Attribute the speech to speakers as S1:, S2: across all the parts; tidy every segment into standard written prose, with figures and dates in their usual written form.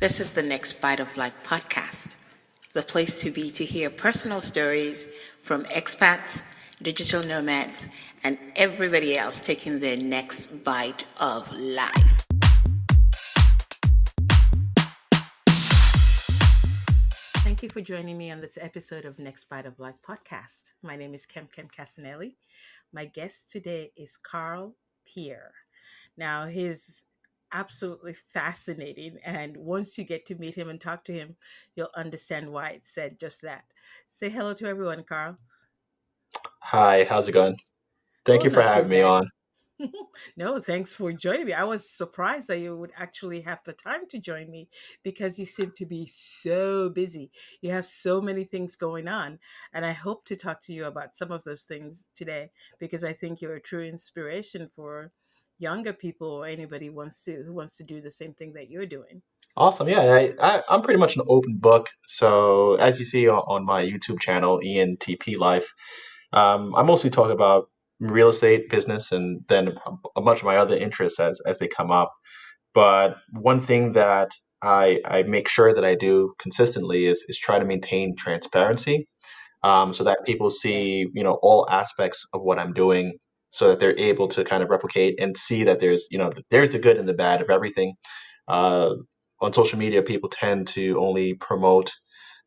S1: This is the Next Bite of Life podcast, the place to be to hear personal stories from expats, digital nomads, and everybody else taking their next bite of life. Thank you for joining me on this episode of Next Bite of Life podcast. My name is Kem Casanelli. My guest today is Karl Pierre. Now, he's absolutely fascinating, and once you get to meet him and talk to him, you'll understand why it said just that. Say hello to everyone, Karl.
S2: Hi, how's it going? Thank
S1: Oh,
S2: you for
S1: not too
S2: having me
S1: bad.
S2: on.
S1: No, thanks for joining me. I was surprised that you would actually have the time to join me because you seem to be so busy. You have so many things going on. And I hope to talk to you about some of those things today because I think you're a true inspiration for younger people or anybody who wants to do the same thing that you're doing.
S2: Awesome. Yeah, I'm pretty much an open book. So as you see on my YouTube channel, ENTP Life, I mostly talk about real estate, business, and then a bunch of my other interests as they come up. But one thing that I make sure that I do consistently is try to maintain transparency, so that people see,
S1: Yes.
S2: all aspects of what I'm doing, so that they're able to kind of replicate and see that there's the good and the bad of everything. Uh, on social media, people tend to only promote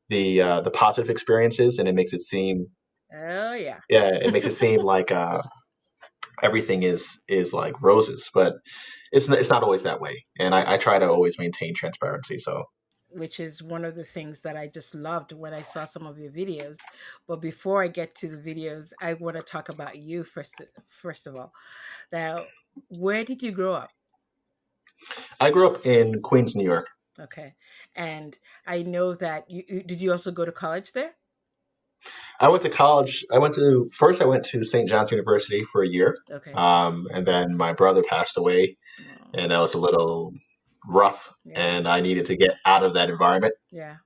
S2: the positive experiences, and it makes it seem
S1: Oh, yeah.
S2: yeah, it makes it seem like everything is like roses, but it's not always that way. And I try to always maintain transparency. So
S1: Which is one of the things that I just loved when I saw some of your videos. But before I get to the videos, I want to talk about you first of all. Now, where did you grow up?
S2: I grew up in Queens, New York.
S1: Okay. And I know that did you also go to college there?
S2: I went to college. I went to St. John's University for a year,
S1: Okay.
S2: and then my brother passed away,
S1: Oh,
S2: and that was a little rough,
S1: yeah.
S2: and I needed to get out of that environment,
S1: Yeah.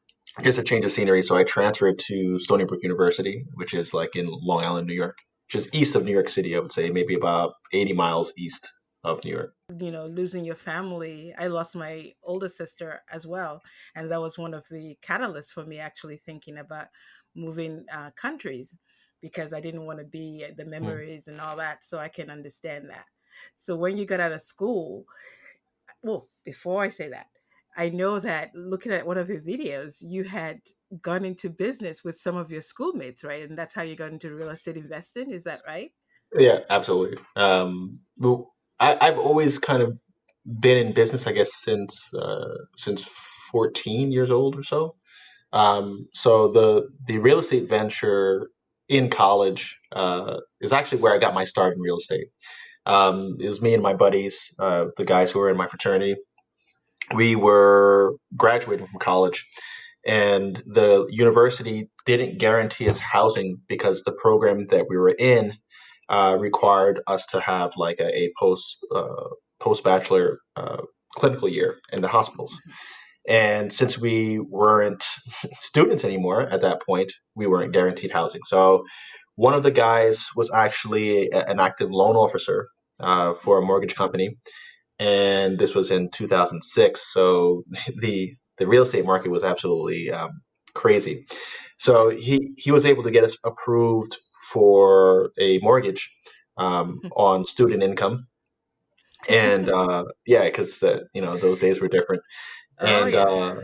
S2: just a change of scenery. So I transferred to Stony Brook University, which is like in Long Island, New York, which is east of New York City. I would say maybe about 80 miles east of New York.
S1: Losing your family. I lost my older sister as well, and that was one of the catalysts for me actually thinking about moving countries because I didn't want to be the
S2: Mm.
S1: memories and all that. So I can understand that. So when you got out of school, well, before I say that, I know that looking at one of your videos, you had gone into business with some of your schoolmates, right? And that's how you got into real estate investing. Is that right?
S2: Yeah, absolutely. But I've always kind of been in business, I guess, since 14 years old or so. So the real estate venture in college is actually where I got my start in real estate. It was me and my buddies, the guys who were in my fraternity. We were graduating from college, and the university didn't guarantee us housing because the program that we were in required us to have like a post bachelor clinical year in the hospitals.
S1: Mhm.
S2: And since we weren't students anymore at that point, we weren't guaranteed housing. So one of the guys was actually an active loan officer for a mortgage company, and this was in 2006. So the real estate market was absolutely crazy. So
S1: Yeah.
S2: he was able to get us approved for a mortgage on student income, and yeah, because those days were different.
S1: Oh,
S2: And
S1: yeah.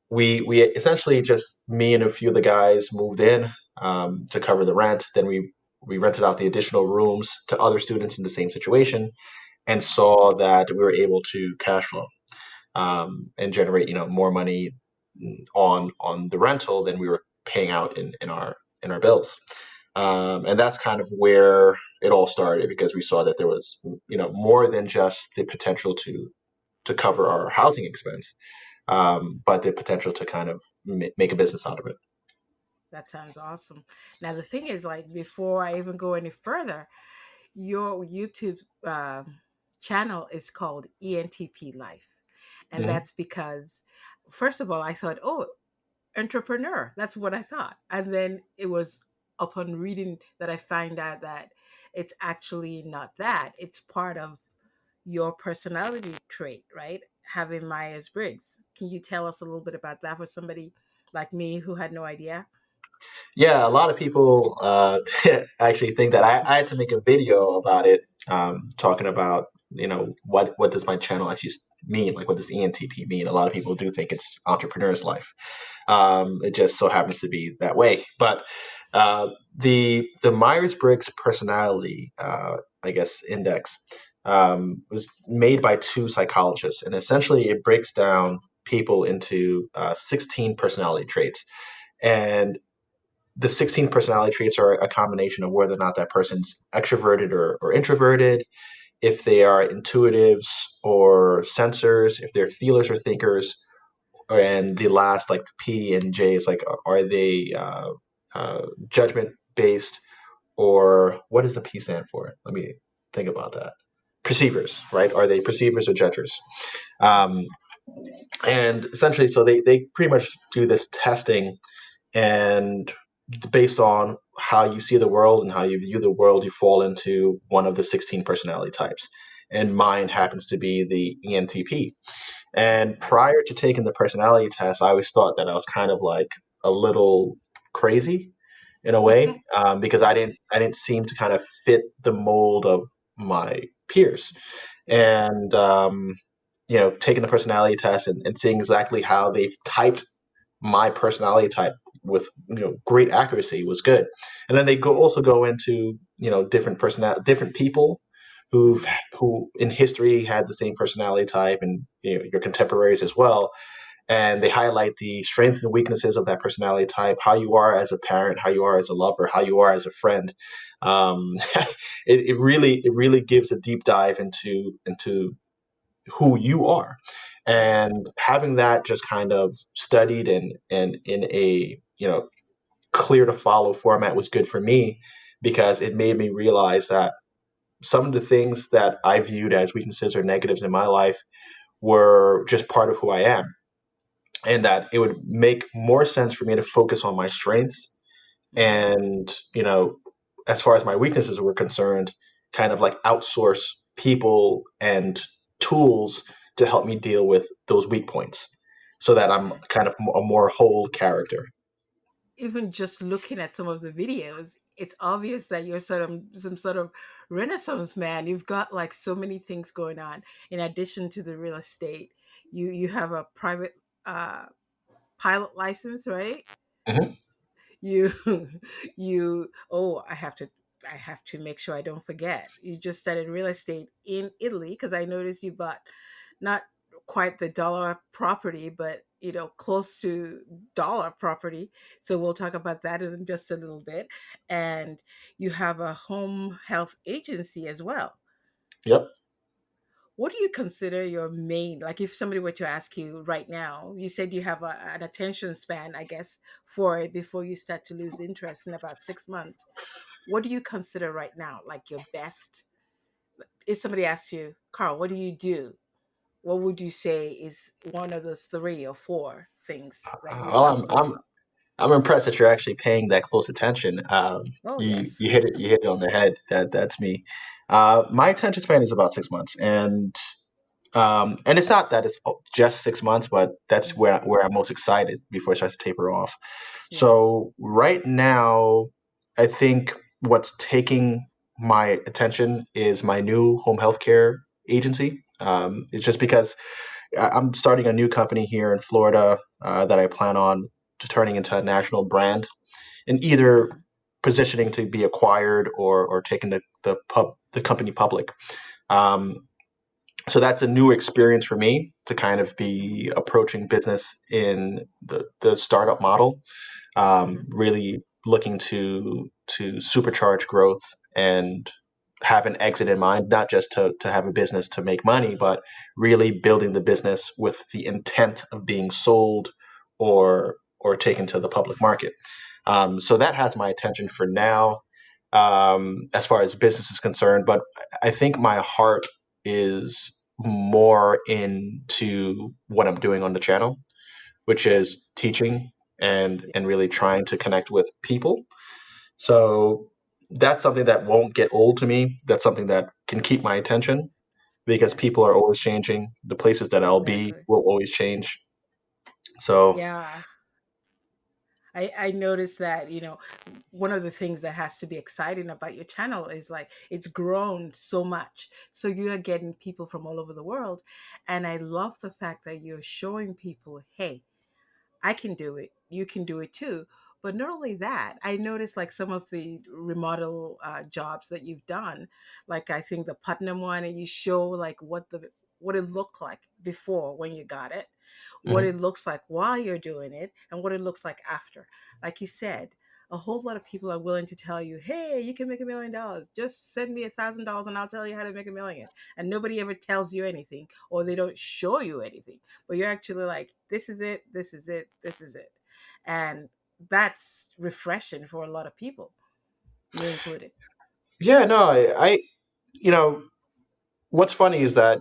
S2: we essentially, just me and a few of the guys, moved in to cover the rent. Then we rented out the additional rooms to other students in the same situation, and saw that we were able to cash flow and generate more money on the rental than we were paying out in our bills. And that's kind of where it all started, because we saw that there was more than just the potential to cover our housing expense, but the potential to kind of make a business out of it.
S1: That sounds awesome. Now, the thing is, like, before I even go any further, your YouTube channel is called ENTP Life. And
S2: Mhm.
S1: that's because, first of all, I thought, oh, entrepreneur. That's what I thought. And then it was upon reading that I find out that it's actually not that. It's part of your personality trait, right? having Myers Briggs. Can you tell us a little bit about that for somebody like me who had no idea?
S2: Yeah, a lot of people actually think that I had to make a video about it, talking about, what does my channel actually mean, like what does ENTP mean. A lot of people do think it's entrepreneur's life. It just so happens to be that way. But the Myers Briggs personality, I guess, index, was made by two psychologists, and essentially it breaks down people into 16 personality traits. And the 16 personality traits are a combination of whether or not that person's extroverted or introverted, if they are intuitives or sensors, if they're feelers or thinkers, and the last, like the P and J, is like, are they judgment based, or what does the P stand for? Let me think about that. Perceivers, right? Are they perceivers or judgers? Um, and essentially, so they pretty much do this testing, and based on how you see the world and how you view the world, you fall into one of the 16 personality types. And mine happens to be the ENTP. And prior to taking the personality test, I always thought that I was kind of like a little crazy in a way, because I didn't seem to kind of fit the mold of my peers. And taking the personality test and seeing exactly how they've typed my personality type with great accuracy was good. And then they also go into different people who've
S1: Mhm.
S2: who in history had the same personality type, and your contemporaries as well. And they highlight the strengths and weaknesses of that personality type, how you are as a parent, how you are as a lover, how you are as a friend. um, it really gives a deep dive into who you are.
S1: Yeah.
S2: And having that just kind of studied and in a clear to follow format was good for me, because it made me realize that some of the things that I viewed as weaknesses or negatives in my life were just part of who I am, and that it would make more sense for me to focus on my strengths,
S1: Hmm.
S2: and as far as my weaknesses were concerned, kind of like outsource people and tools to help me deal with those weak points, so that I'm
S1: Okay.
S2: kind of a more whole character.
S1: Even just looking at some of the videos, it's obvious that you're sort of some sort of renaissance man. You've got like so many things going on in addition to the real estate. You have a private uh pilot license, right?
S2: Hmm.
S1: You you oh, I have to make sure I don't forget. You just started real estate in Italy, because I noticed you bought not quite the dollar property, but close to dollar property. So we'll talk about that in just a little bit. And you have a home health agency as well.
S2: Yep.
S1: What do you consider your main, like if somebody were to ask you right now, you said you have an attention span, I guess, for it before you start to lose interest in about 6 months. What do you consider right now, like your best? If somebody asks you, Carl, what do you do? What would you say is one of those three or four things that you
S2: Well,
S1: absolutely love?
S2: I'm impressed that you're actually paying that close attention.
S1: Oh,
S2: You
S1: yes.
S2: hit it on the head. That's me. My attention span is about 6 months, and it's not that it's just 6 months, but that's
S1: Mhm.
S2: where I'm most excited before it starts to taper off.
S1: Yeah.
S2: So right now, I think what's taking my attention is my new home healthcare agency. It's just because I'm starting a new company here in Florida, that I plan on turning into a national brand, and either positioning to be acquired or taking the company public. Um, so that's a new experience for me to kind of be approaching business in the startup model,
S1: Hmm.
S2: really looking to supercharge growth and have an exit in mind, not just to have a business to make money, but really building the business with the intent of being sold or taken to the public market. So that has my attention for now, as far as business is concerned. But I think my heart is more into what I'm doing on the channel, which
S1: Yeah.
S2: is teaching and
S1: Yeah.
S2: and really trying to connect with people. So that's something that won't get old to me. That's something that can keep my attention. because
S1: Yeah.
S2: people are always changing. The places that I'll be
S1: Exactly.
S2: will always change. So,
S1: Yeah. I noticed that, one of the things that has to be exciting about your channel is like it's grown so much. So you are getting people from all over the world. And I love the fact that you're showing people, hey, I can do it. You can do it too. But not only that, I noticed like some of the remodel jobs that you've done. Like I think the Putnam one, and you show like what it looked like before when you got it, what
S2: mhm.
S1: it looks like while you're doing it, and what it looks like after. Like you said, a whole lot of people are willing to tell you, "Hey, you can make $1 million. Just send me $1,000, and I'll tell you how to make 1 million." And nobody ever tells you anything, or they don't show you anything. But you're actually like, "This is it. This is it. This is it," and that's refreshing for a lot of people, me included.
S2: Yeah, no, you know, what's funny is that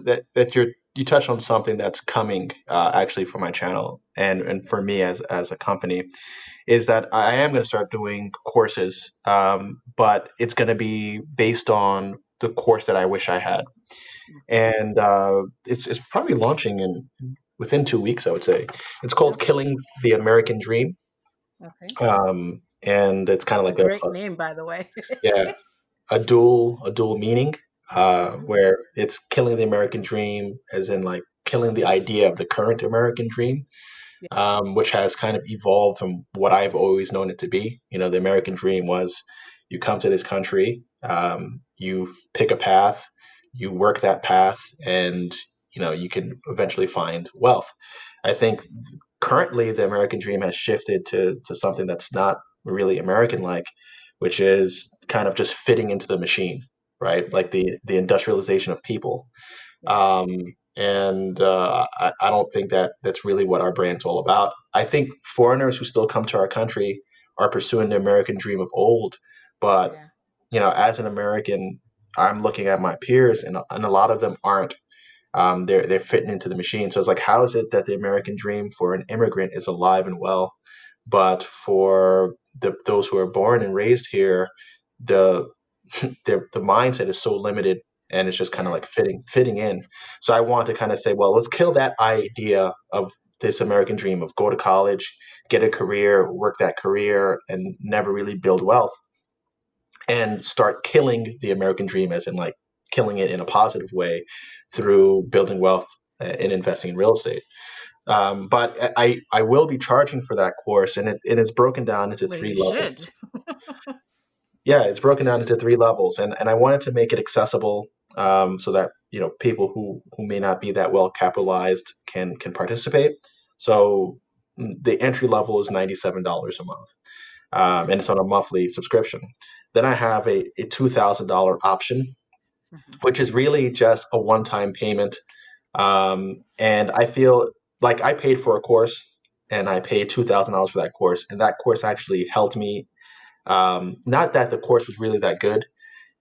S2: you touch on something that's coming actually for my channel and for me as a company is that I am going to start doing courses, but it's going to be based on the course that I wish I had,
S1: Hmm.
S2: and it's probably launching in within 2 weeks, I would say. It's called
S1: Okay.
S2: Killing the American Dream,
S1: Okay.
S2: and it's kind of
S1: A
S2: like
S1: great name, by the way.
S2: yeah, a dual meaning,
S1: Hmm.
S2: where it's killing the American dream, as in like killing the idea of the current American dream,
S1: Yeah.
S2: which has kind of evolved from what I've always known it to be. The American dream was you come to this country, you pick a path, you work that path, and you can eventually find wealth. I think currently the American dream has shifted to something that's not really American like, which is kind of just fitting into the machine, right? Like
S1: Yes.
S2: the industrialization of people.
S1: Yeah.
S2: Um, and I don't think that that's really what our brand's all about. I think foreigners who still come to our country are pursuing the American dream of old, but
S1: Yeah.
S2: as an American, I'm looking at my peers, and a lot of them aren't. They're fitting into the machine. So it's like, how is it that the American dream for an immigrant is alive and well, but for those who are born and raised here, the the mindset is so limited, and it's just kind of like
S1: Yes.
S2: fitting in. So I want to kind of say, well, let's kill that idea of this American dream of go to college, get a career, work that career, and never really build wealth, and start killing the American dream, as in like killing it in a positive way
S1: Yeah.
S2: through building wealth and investing in real estate. But I will be charging for that course, and it's broken down into
S1: Well,
S2: three
S1: you
S2: levels.
S1: should.
S2: Yeah, it's broken down into three levels, and I wanted to make it accessible, so that people who may not be that well capitalized can participate. So the entry level is $97 a month, and
S1: Yes.
S2: it's on a monthly subscription. Then I have a $2,000 option,
S1: Hmm.
S2: which is really just a one time payment. And I feel like I paid for a course, and I paid $2,000 for that course, and that course actually helped me. Not that the course was really that good.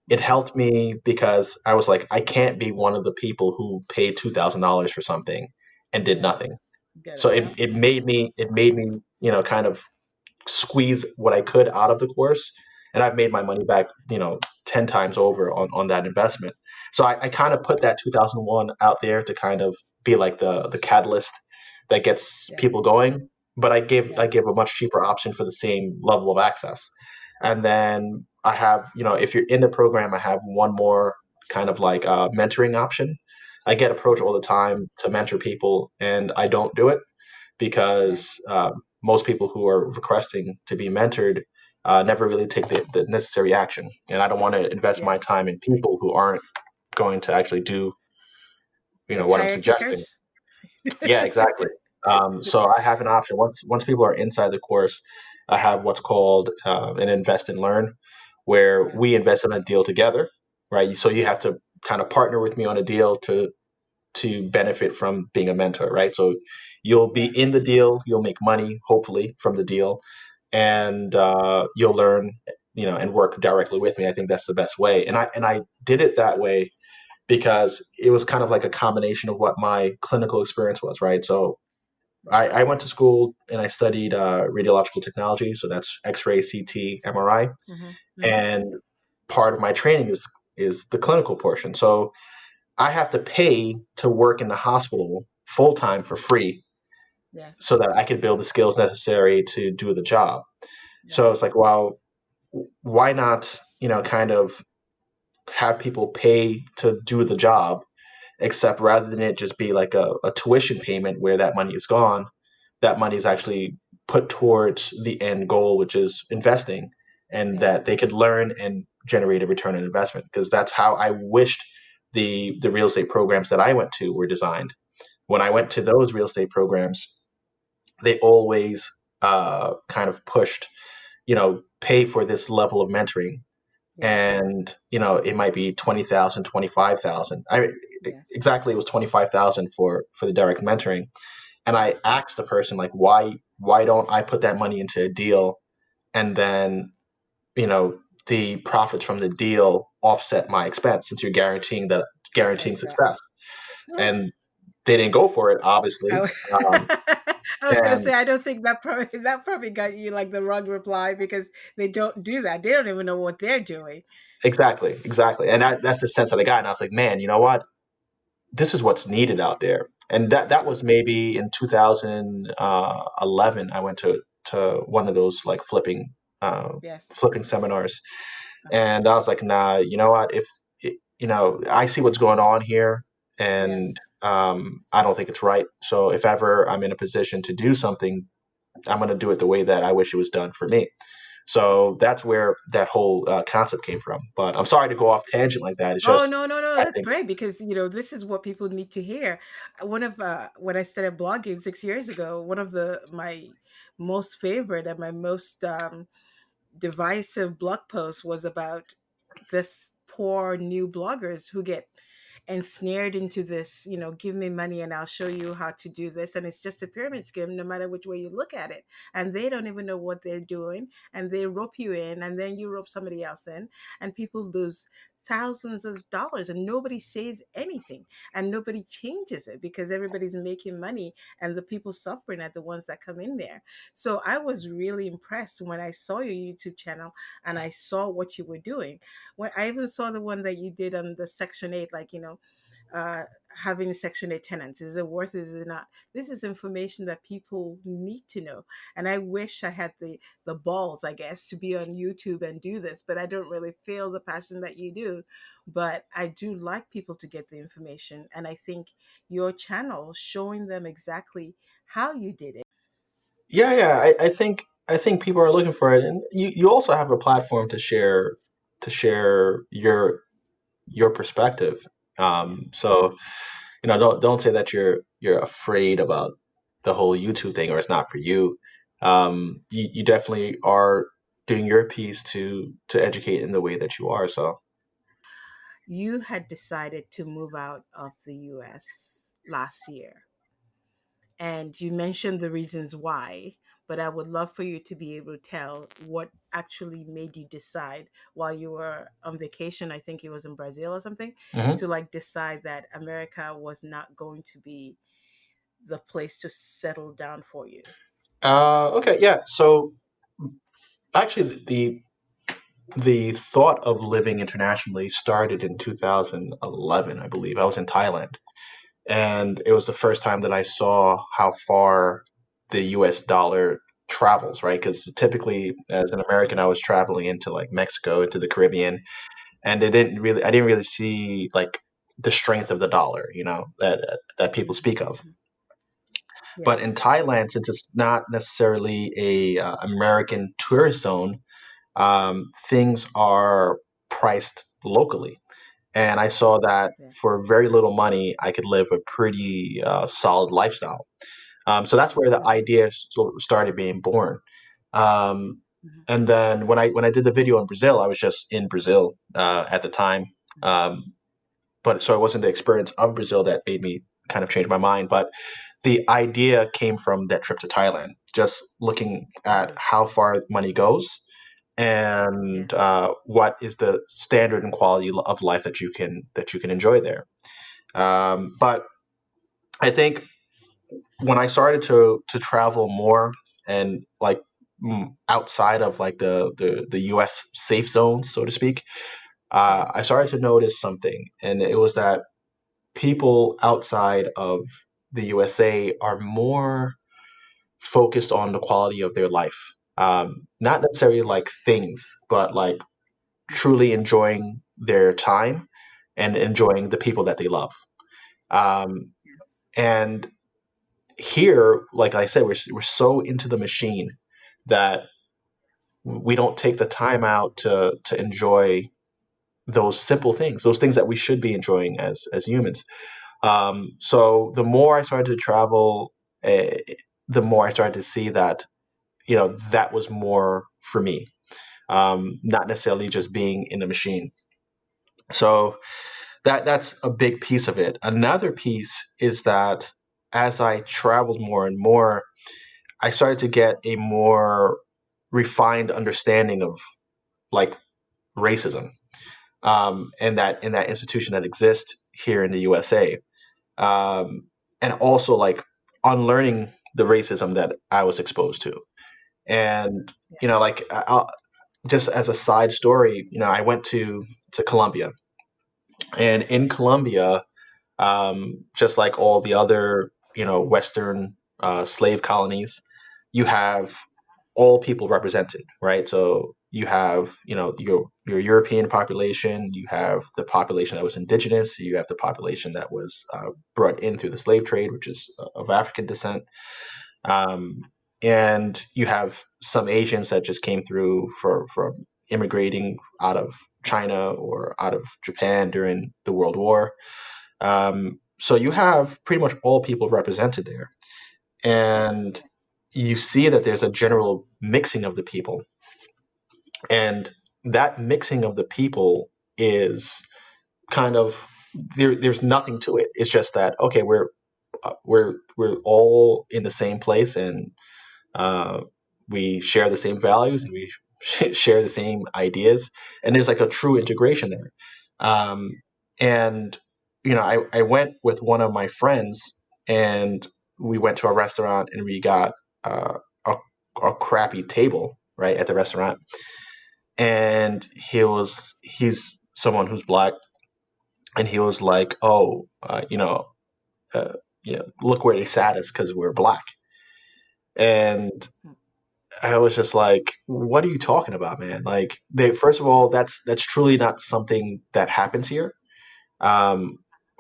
S2: It
S1: Hmm.
S2: helped me because I was like, I can't be one of the people who paid $2,000 for something and did
S1: Yeah.
S2: nothing.
S1: Get
S2: So
S1: it.
S2: it,
S1: Yep.
S2: it made me kind of squeeze what I could out of the course, and I've made my money back, 10 times over on that investment. So I kind of put that 2001 out there to kind of be like the catalyst that gets
S1: Yeah.
S2: people going. But I
S1: Yeah.
S2: give a much cheaper option for the same level of access. And then I have, if you're in the program, I have one more kind of like mentoring option. I get approached all
S1: Hmm.
S2: the time to mentor people, and I don't do it
S1: Yeah.
S2: because most people who are requesting to be mentored never really take the necessary action. And I don't want to invest my
S1: Yes.
S2: time in people who aren't going to actually do,
S1: The
S2: what I'm
S1: tire
S2: suggesting.
S1: kickers.
S2: Yeah, exactly. So I have an option. Once people are inside the course, I have what's called an invest and learn, where
S1: Yeah.
S2: we invest in a deal together, right? So you have to kind of partner with me on a deal to benefit from being a mentor, right? So you'll be
S1: Yeah.
S2: in the deal, you'll make money, hopefully, from the deal, and you'll learn, and work directly with me. I think that's the best way, and I did it that way because it was kind of like a combination of what my clinical experience was, right? So I went to school and I studied radiological technology, so that's X-ray, CT, MRI,
S1: Hmm. Hmm.
S2: and part of my training is the clinical portion. So I have to pay to work in the hospital full time for free
S1: Yes.
S2: so that I can build the skills necessary to do the job. So it's
S1: Yes.
S2: like, well, why not, kind of have people pay to do the job, except rather than it just be like a tuition payment where that money is gone, that money is actually put towards the end goal, which is investing, and that
S1: Yes.
S2: they could learn and generate a return on investment. Because that's how I wished the real estate programs that I went to were designed. When I went
S1: Yeah.
S2: to those real estate programs, they always kind of pushed, pay for this level of mentoring,
S1: Yes.
S2: and it might be 20,000, 25,000. I
S1: Yes.
S2: exactly, it was 25,000 for the direct mentoring. And
S1: Yeah.
S2: I asked the person, like, why don't I put that money into a deal, and then you know the profits from the deal offset my expense, since you're guaranteeing
S1: Exactly.
S2: success. And they didn't go for it,
S1: I,
S2: obviously.
S1: wa-
S2: um,
S1: I was gonna
S2: and
S1: say I don't think that probably got you like the wrong reply because they don't do that. They don't even know what they're doing.
S2: exactly, and that's the sense that I got. And I was like, man, you know what, this is what's needed out there. And that was maybe in 2011. I went to one of those like uh,
S1: Yes.
S2: flipping seminars,
S1: Uh-huh.
S2: and I was like, nah, you know what? If I see what's going on here, and
S1: Yes.
S2: I don't think it's right. So if ever I'm in a position to do something, I'm going to do it the way that I wish it was done for me. So that's where that whole concept came from. But I'm sorry to go off tangent like that. It's
S1: Oh,
S2: just
S1: no, no, no,
S2: I
S1: that's
S2: think.
S1: great because, this is what people need to hear. One of when I started blogging 6 years ago, one of the my most favorite and my most divisive blog post was about this poor new bloggers who get ensnared into this, give me money and I'll show you how to do this. And it's just a pyramid scheme, no matter which way you look at it. And they don't even know what they're doing. And they rope you in, and then you rope somebody else in, and people lose thousands of dollars and nobody says anything and nobody changes it because everybody's making money and the people suffering are the ones that come in there. So I was really impressed when I saw your YouTube channel and I saw what you were doing. When I even saw the one that you did on the Section 8, like, uh, having Section 8 tenants. Is it worth it? Is it not? This is information that people need to know. And I wish I had the balls, I guess, to be on YouTube and do this, but I don't really feel the passion that you do. But I do like people to get the information. And I think your channel showing them exactly how you did it.
S2: Yeah, I think people are looking for it, and you also have a platform to share your perspective.
S1: Yeah.
S2: So don't say that you're afraid about the whole YouTube thing, or it's not for you. You definitely are doing your piece to educate in the way that you are. So.
S1: You had decided to move out of the US last year, and you mentioned the reasons why, but I would love for you to be able to tell what actually made you decide while you were on vacation. I think it was in Brazil or something,
S2: Mhm.
S1: to like decide that America was not going to be the place to settle down for you.
S2: Okay, yeah. So actually, the thought of living internationally started in 2011, I believe. I was in Thailand, and it was the first time that I saw how far the U.S. dollar travels, right? Because typically, as an American, I was traveling into like Mexico, into the Caribbean, and I didn't really see like the strength of the dollar, that people
S1: Mhm,
S2: speak of.
S1: mhm.
S2: But in
S1: Yes.
S2: Thailand, since it's not necessarily a American tourist zone, things are priced locally. And I saw that
S1: Yeah.
S2: for very little money, I could live a pretty solid lifestyle. So that's where the
S1: Mhm,
S2: idea started being born. Um,
S1: mhm,
S2: and then when I did the video in Brazil, I was just in Brazil at the time.
S1: mhm.
S2: Um, but so it wasn't the experience of Brazil that made me kind of change my mind. But the idea came from that trip to Thailand, just looking at
S1: Mhm.
S2: how far money goes,
S1: Yeah.
S2: and what is the standard and quality of life that you can enjoy there. But I think when I started to travel more, and like outside of like the U.S. safe zones, so to speak,
S1: Yeah.
S2: I started to notice something, and it was that people outside of the USA are more focused on the quality of their life. Not necessarily like things, but like truly enjoying their time and enjoying the people that they love. Um,
S1: Yes.
S2: and here, like I said, we're so into the machine that we don't take the time out to enjoy those simple things, those things that we should be enjoying as humans. So the more I started to travel, uh, the more I started to see that that was more for me, not necessarily just being in the machine. So that's a big piece of it. Another piece is that as I traveled more and more, I started to get a more refined understanding of like racism, and that in that institution that exists here in the USA, and also like unlearning the racism that I was exposed to. And like just as a side story, I went to Colombia, and in Colombia, just like all the other Western slave colonies, you have all people represented, right? So you have your European population, you have the population that was indigenous, you have the population that was brought in through the slave trade, which is of African descent, um, and you have some Asians that just came through from immigrating out of China or out of Japan during the World War. So you have pretty much all people represented there, and you see that there's a general mixing of the people, and that mixing of the people is kind of there's nothing to it. It's just that okay, we're all in the same place, and uh, we share the same values, and we share the same ideas, and there's like a true integration there. Um, and I went with one of my friends, and we went to a restaurant, and we got a, a crappy table right at the restaurant, and he's someone who's black, and he was like, oh, uh, look where they sat us because we're black. And I was just like, "What are you talking about, man?" Like, they first of all, that's truly not something that happens here. Um,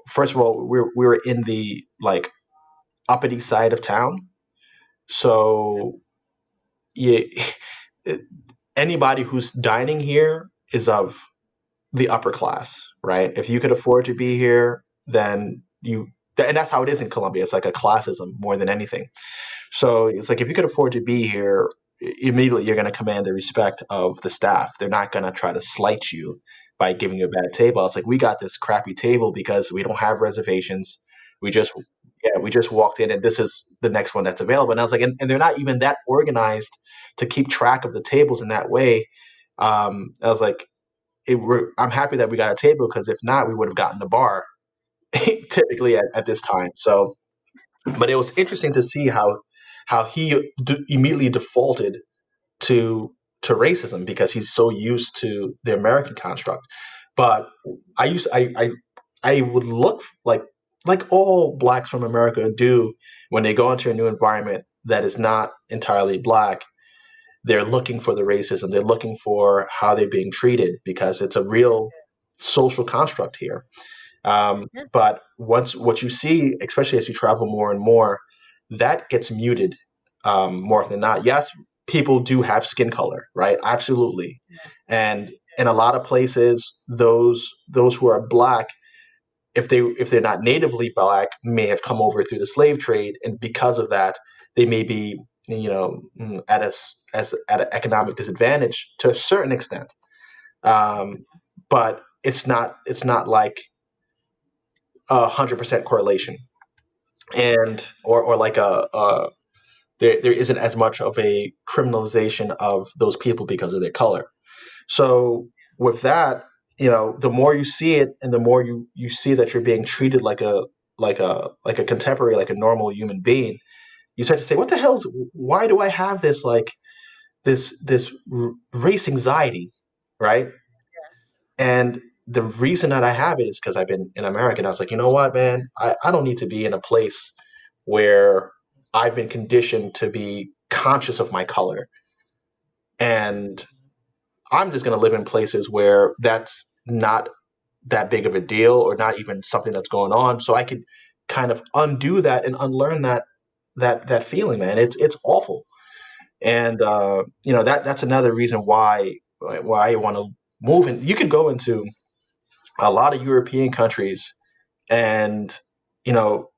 S2: First of all, we're in the like uppity side of town, so yeah, anybody who's dining here is of the upper class, right? If you could afford to be here, then and that's how it is in Colombia. It's like a classism more than anything. So it's like if you could afford to be here, immediately you're going to command the respect of the staff. They're not going to try to slight you by giving you a bad table. It's like we got this crappy table because we don't have reservations. We just we just walked in and this is the next one that's available. And I was like, and they're not even that organized to keep track of the tables in that way. I was like, I'm happy that we got a table because if not, we would have gotten the bar typically at this time. So but it was interesting to see how he immediately defaulted to racism because he's so used to the American construct. But I would look like all blacks from America do when they go into a new environment that is not entirely black. They're looking for the racism. They're looking for how they're being treated because it's a real social construct here.
S1: Yeah.
S2: But once what you see, especially as you travel more and more, that gets muted more than not. Yes, people do have skin color, right? Absolutely, and in a lot of places, those who are black, if they're not natively black, may have come over through the slave trade, and because of that, they may be at at an economic disadvantage to a certain extent. Um, but it's not like 100% correlation, and or like there isn't as much of a criminalization of those people because of their color. So with that, the more you see it, and the more you see that you're being treated like a contemporary, like a normal human being, you start to say, "What the hell's? Why do I have this this race anxiety, right?"
S1: Yes.
S2: And the reason that I have it is because I've been in America, and I was like, you know what, man, I don't need to be in a place where I've been conditioned to be conscious of my color. And I'm just going to live in places where that's not that big of a deal or not even something that's going on. So I could kind of undo that and unlearn that feeling, man. It's awful. And that's another reason why I want to move. And you could go into a lot of European countries and you know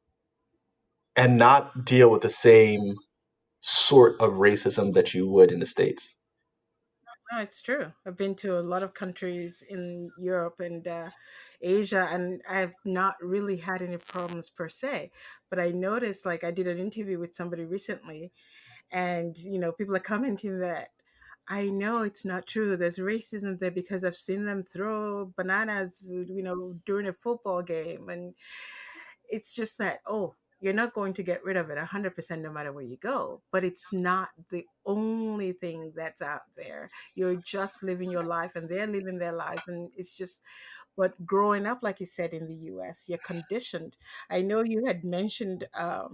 S2: and not deal with the same sort of racism that you would in the States.
S1: No, it's true. I've been to a lot of countries in Europe and Asia, and I've not really had any problems per se. But I noticed, like, I did an interview with somebody recently, and people are commenting that I know it's not true. There's racism there because I've seen them throw bananas, during a football game, and it's just that, oh, you're not going to get rid of it 100% no matter where you go, but it's not the only thing that's out there. You're just living your life and they're living their lives, and it's just, but growing up, like you said, in the US, you're conditioned. I know you had mentioned a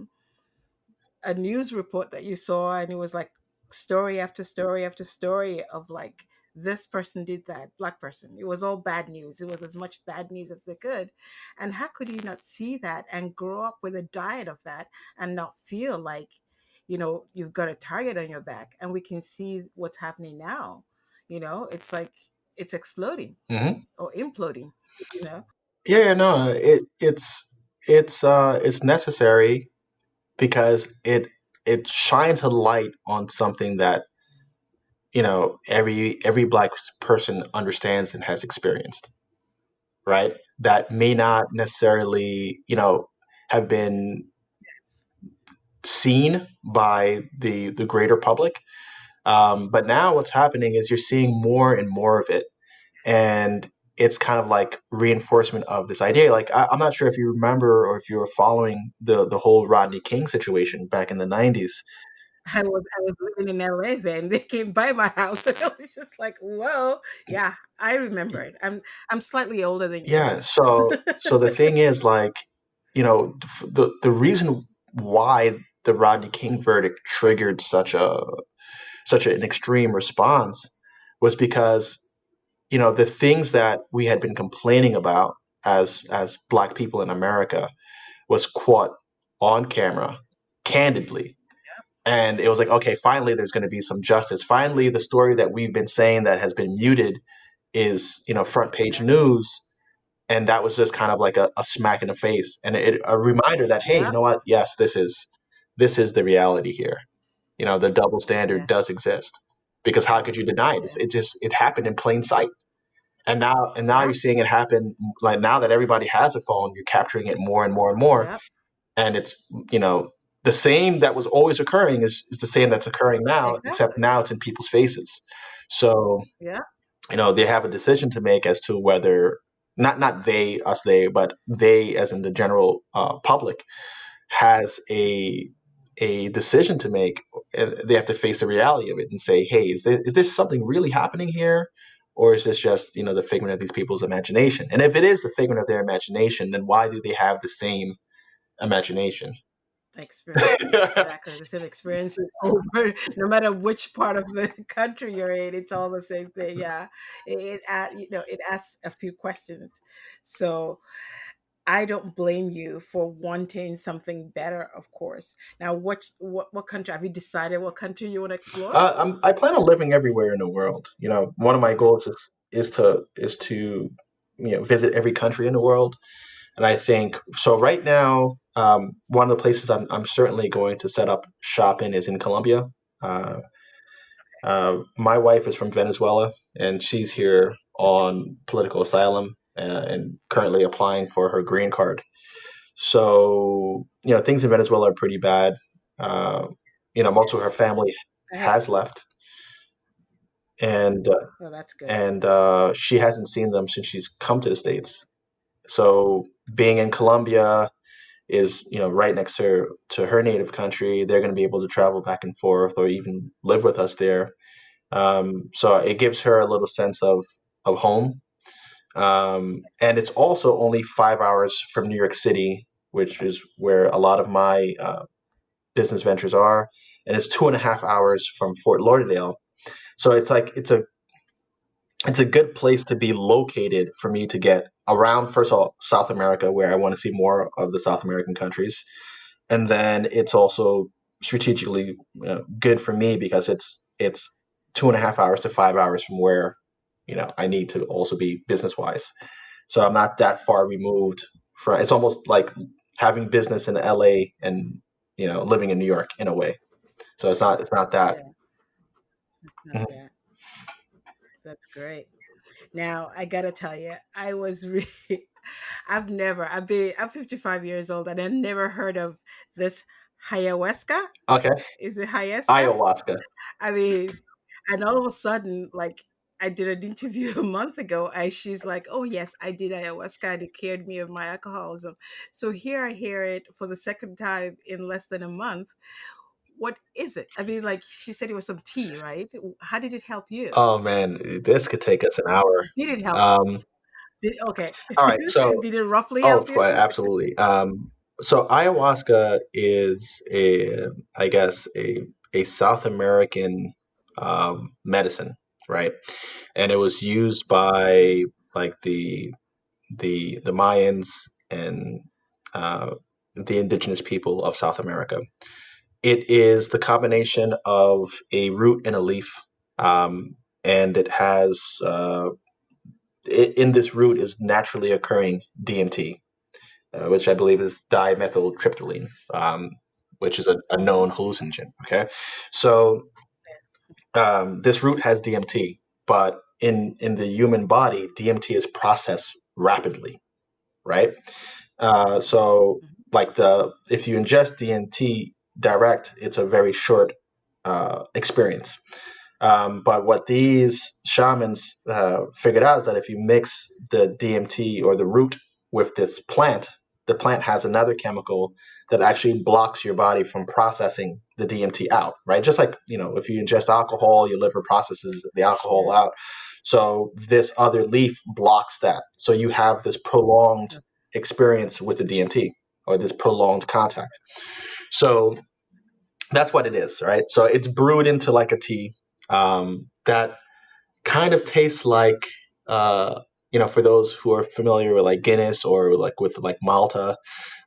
S1: news report that you saw, and it was like story after story after story of, like, this person did that, black person. It was all bad news. It was as much bad news as they could. And how could you not see that and grow up with a diet of that and not feel like, you've got a target on your back? And we can see what's happening now. It's like it's exploding
S2: Hmm.
S1: or imploding, you know?
S2: Yeah, no, it's necessary because it shines a light on something that every black person understands and has experienced, right? That may not necessarily have been seen by the greater public. But now what's happening is you're seeing more and more of it, and it's kind of like reinforcement of this idea. Like I'm not sure if you remember or if you were following the whole Rodney King situation back in the '90s.
S1: I was living in LA then. They came by my house and I was just like, "Whoa." Yeah, I remember it. I'm slightly older than you.
S2: Yeah. So the thing is, like, the reason why the Rodney King verdict triggered such an extreme response was because the things that we had been complaining about as black people in America was caught on camera, candidly. And it was like, okay, finally there's going to be some justice. Finally, the story that we've been saying that has been muted is, front page
S1: Yeah.
S2: news. And that was just kind of like a smack in the face and a reminder that, hey, you
S1: Yeah.
S2: know what? Yes, this is the reality here. The double standard
S1: Yes.
S2: does exist because how could you deny it?
S1: Yes.
S2: It happened in plain sight. And now
S1: Yeah.
S2: you're seeing it happen. Like now that everybody has a phone, you're capturing it more and more and more.
S1: Yeah.
S2: And it's you know the same that was always occurring is the same that's occurring now, except
S1: Exactly.
S2: now it's in people's faces. So
S1: Yeah.
S2: they have a decision to make as to whether not they us they but they as in the general public has a decision to make. And they have to face the reality of it and say, hey, is this something really happening here, or is this just the figment of these people's imagination? And if it is the figment of their imagination, then why do they have the same imagination?
S1: Experience. Exactly. The same experiences over no matter which part of the country you're in, it's all the same thing. Yeah. It asks a few questions. So I don't blame you for wanting something better, of course. Now, what country have you decided? What country you want to explore?
S2: I plan on living everywhere in the world. One of my goals is to visit every country in the world. And I think so. Right now, one of the places I'm certainly going to set up shop in is in Colombia. Uh, my wife is from Venezuela, and she's here
S1: Okay.
S2: on political asylum and currently applying for her green card. So, things in Venezuela are pretty bad. Uh, Most of her
S1: Yes.
S2: family
S1: I had.
S2: has left, and
S1: Oh, that's good.
S2: she hasn't seen them since she's come to the States. So, being in Colombia is right next to her native country. They're going to be able to travel back and forth or even live with us there. So it gives her a little sense of home. And it's also only 5 hours from New York City, which is where a lot of my business ventures are, and it's 2.5 hours from Fort Lauderdale. So it's like it's a good place to be located for me to get around. First of all, South America, where I want to see more of the South American countries, and then it's also strategically good for me because it's 2.5 hours to 5 hours from where I need to also be business wise. So I'm not that far removed from. It's almost like having business in LA and living in New York in a way. So it's not that.
S1: Yeah, it's not
S2: Mhm.
S1: bad. That's great. Now, I gotta tell you, I was really, I'm 55 years old and I never heard of this ayahuasca.
S2: Okay,
S1: Is it ayahuasca?
S2: ayahuasca.
S1: I mean, and all of a sudden, like, I did an interview a month ago, and she's like, "Oh yes, I did ayahuasca, and it cured me of my alcoholism." So here I hear it for the second time in less than a month. What is it? I mean, like she said, it was some tea, right? How did it help you?
S2: Oh man, this could take us an hour.
S1: Did it help you?
S2: Um,
S1: Okay.
S2: all right, so
S1: Did it roughly
S2: oh,
S1: help you?
S2: quite absolutely. So ayahuasca is I guess, a South American medicine, right? And it was used by like the Mayans and uh, the indigenous people of South America. It is the combination of a root and a leaf, and it has in this root is naturally occurring DMT, which I believe is dimethyltryptamine, which is a known hallucinogen. Okay, so this root has DMT, but in the human body, DMT is processed rapidly, right? So
S1: Mhm.
S2: like the if you ingest DMT direct, it's a very short experience. But what these shamans figured out is that if you mix the DMT or the root with this plant, the plant has another chemical that actually blocks your body from processing the DMT out, right? Just like, if you ingest alcohol, your liver processes the alcohol
S1: Yeah.
S2: out. So this other leaf blocks that. So you have this prolonged
S1: Okay.
S2: experience with the DMT or this prolonged contact. So that's what it is, right? So it's brewed into like a tea that kind of tastes like, for those who are familiar with like Guinness or like with like Malta,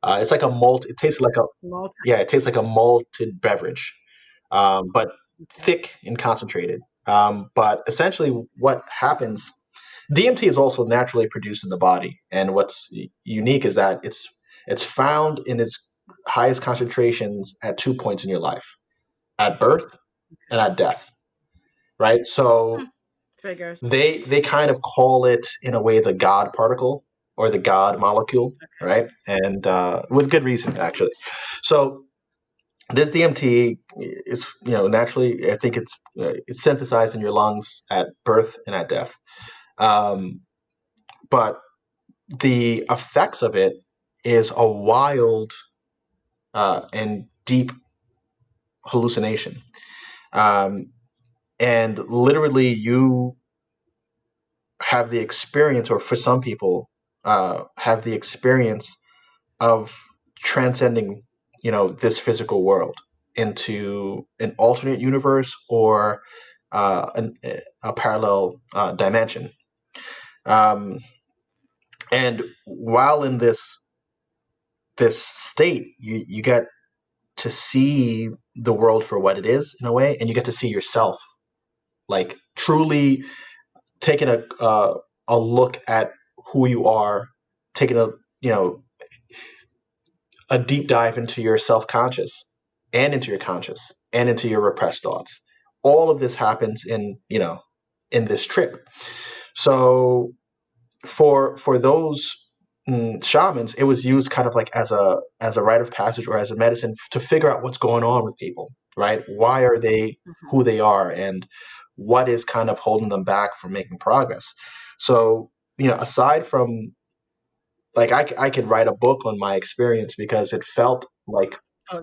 S2: it's like a malt. It tastes like a
S1: Multi.
S2: yeah, it tastes like a malted beverage, but
S1: Okay.
S2: thick and concentrated. But essentially, what happens? DMT is also naturally produced in the body, and what's unique is that it's found in its highest concentrations at 2 points in your life: at birth and
S1: Okay.
S2: at death. Right.
S1: Hmm.
S2: So
S1: Figures.
S2: they kind of call it in a way the God particle or the God molecule,
S1: Okay.
S2: right? And with good reason, actually. So this DMT is, naturally, I think it's synthesized in your lungs at birth and at death. Um, but the effects of it is a wild and deep hallucination. Um, and literally, you have the experience, or for some people, have the experience of transcending, this physical world into an alternate universe or a parallel dimension. Um, and while in this state, you get to see the world for what it is in a way, and you get to see yourself, like truly taking a look at who you are, taking a deep dive into your self-conscious and into your conscious and into your repressed thoughts. All of this happens in this trip. So for those shamans, it was used kind of like as a rite of passage or as a medicine to figure out what's going on with people, right? Why are they
S1: Hmm.
S2: who they are, and what is kind of holding them back from making progress? So, aside from, like, I could write a book on my experience because it felt like,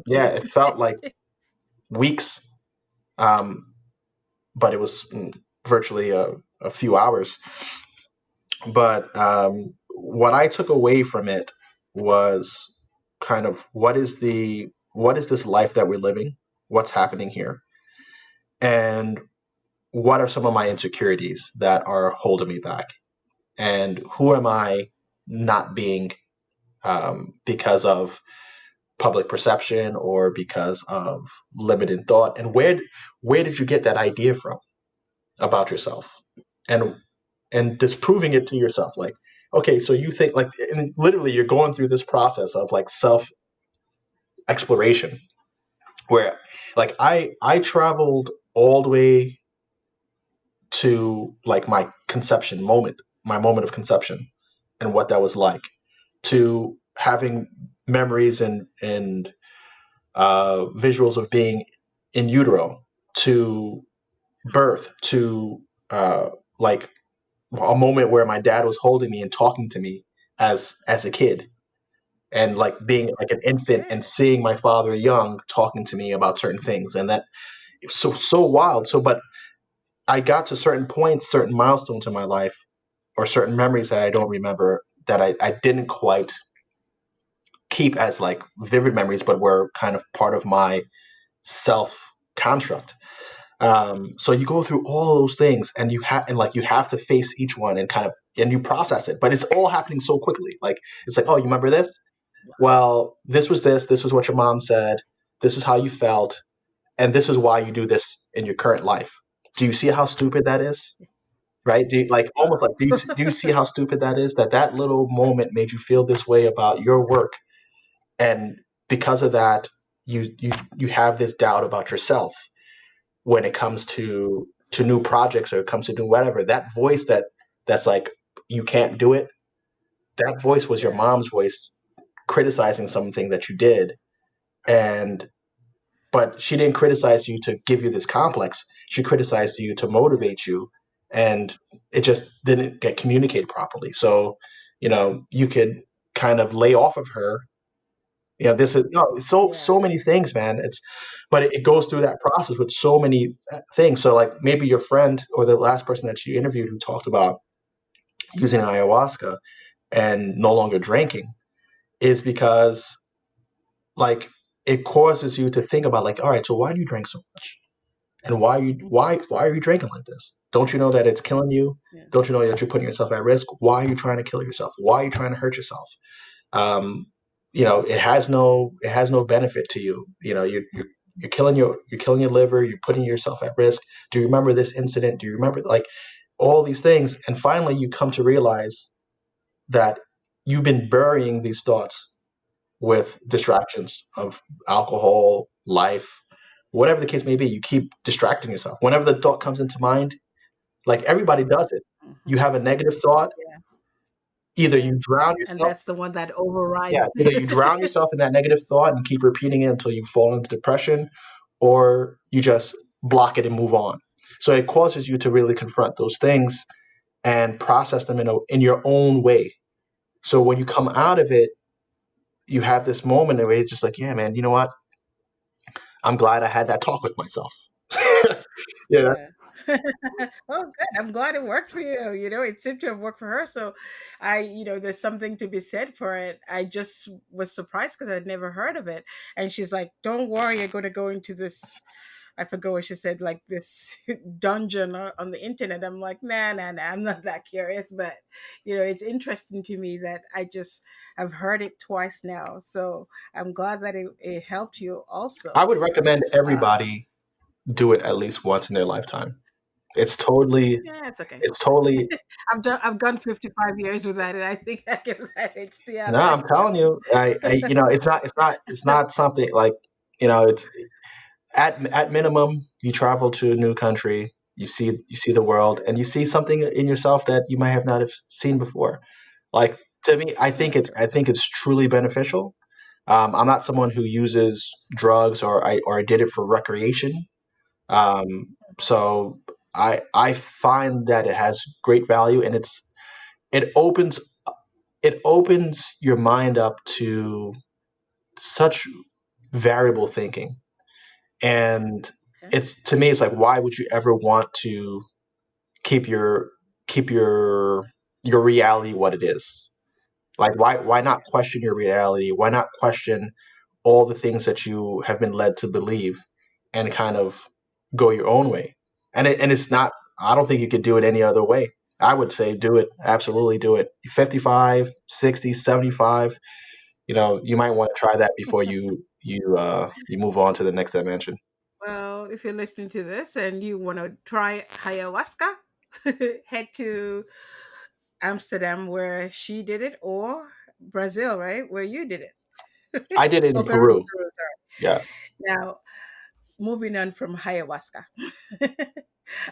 S2: yeah,
S1: Okay.
S2: it felt like weeks, um, but it was virtually a few hours. But what I took away from it was kind of what is this life that we're living? What's happening here? And what are some of my insecurities that are holding me back? And who am I not being because of public perception or because of limited thought? And where did you get that idea from about yourself? And disproving it to yourself, like, okay, so you think like, and literally you're going through this process of like self exploration, where like I traveled all the way to like my moment of conception, and what that was like, to having memories and visuals of being in utero, to birth, to like a moment where my dad was holding me and talking to me as a kid, and like being like an infant and
S1: Okay.
S2: seeing my father young talking to me about certain things, and that so wild. So but I got to certain points, certain milestones in my life, or certain memories that I don't remember, that I didn't quite keep as like vivid memories, but were kind of part of my self construct. So you go through all those things, and you have to face each one and kind of, and you process it, but it's all happening so quickly. Like, it's like, oh, you remember this? Well, this was what your mom said. This is how you felt, and this is why you do this in your current life. Do you see how stupid that is? Right? Do you, like, almost like, do you see how stupid that is? That little moment made you feel this way about your work, and because of that, you have this doubt about yourself when it comes to new projects, or it comes to do whatever. That voice that's like, you can't do it. That voice was your
S1: Yeah.
S2: mom's voice criticizing something that you did, and but she didn't criticize you to give you this complex. She criticized you to motivate you, and it just didn't get communicated properly. So, you could kind of lay off of her. This is no, so
S1: Yeah.
S2: many things, man. But it goes through that process with so many things. So, like, maybe your friend or the last person that you interviewed who talked about using ayahuasca and no longer drinking, is because, like, it causes you to think about, like, all right, so why do you drink so much? And why are you drinking like this? Don't you know that it's killing you?
S1: Yeah.
S2: Don't you know that you're putting yourself at risk? Why are you trying to kill yourself? Why are you trying to hurt yourself? Um, it has no benefit to you. You're killing your liver. You're putting yourself at risk. Do you remember this incident? Do you remember, like, all these things? And finally, you come to realize that you've been burying these thoughts with distractions of alcohol, life, whatever the case may be. You keep distracting yourself. Whenever the thought comes into mind, like, everybody does it. You
S1: Mhm.
S2: have a negative thought,
S1: Yeah.
S2: either
S1: Yeah.
S2: you drown
S1: And
S2: yourself.
S1: that's the one that
S2: Yeah,
S1: overrides.
S2: either you drown yourself in that negative thought and keep repeating it until you fall into depression, or you just block it and move on. So it causes you to really confront those things and process them in your own way. So when you come out of it, you have this moment where it's just like, yeah, man, you know what? I'm glad I had that talk with myself. Yeah,
S1: Yeah. Oh, good. I'm glad it worked for you. It seemed to have worked for her. So there's something to be said for it. I just was surprised because I'd never heard of it. And she's like, don't worry, you're going to go into this. I forgot what she said, like this dungeon on the internet. I'm like, nah, nah, nah, I'm not that curious. But, it's interesting to me that I just have heard it twice now. So I'm glad that it helped you
S2: I
S1: also.
S2: would recommend
S1: Uh,
S2: everybody do it at least once in their lifetime. It's totally,
S1: yeah, it's okay.
S2: it's totally.
S1: I've gone 55 years without it. I think I can manage the
S2: No, I'm
S1: others.
S2: telling you, it's not something like, it's at minimum, you travel to a new country, you see the world, and you see something in yourself that you might have not have seen before. Like, to me,
S1: That's true.
S2: I think it's truly beneficial. I'm not someone who uses drugs, or I did it for recreation. So I find that it has great value, and it opens it opens your mind up to such variable thinking. And
S1: Okay.
S2: it's, to me, it's like, why would you ever want to keep your keep your your reality what it is. Like why not question your reality? Why not question all the things that you have been led to believe and kind of go your own way? And it's not, I don't think you could do it any other way. I would say do it, absolutely do it. 55, 60, 75. You might want to try that before you move on to the next dimension.
S1: Well, if you're listening to this and you want to try ayahuasca, head to Amsterdam where she did it, or Brazil, right, where you did
S2: I
S1: it.
S2: did it
S1: Or
S2: in
S1: Peru,
S2: Peru.
S1: Peru, sorry.
S2: Yeah.
S1: Now, moving on from ayahuasca,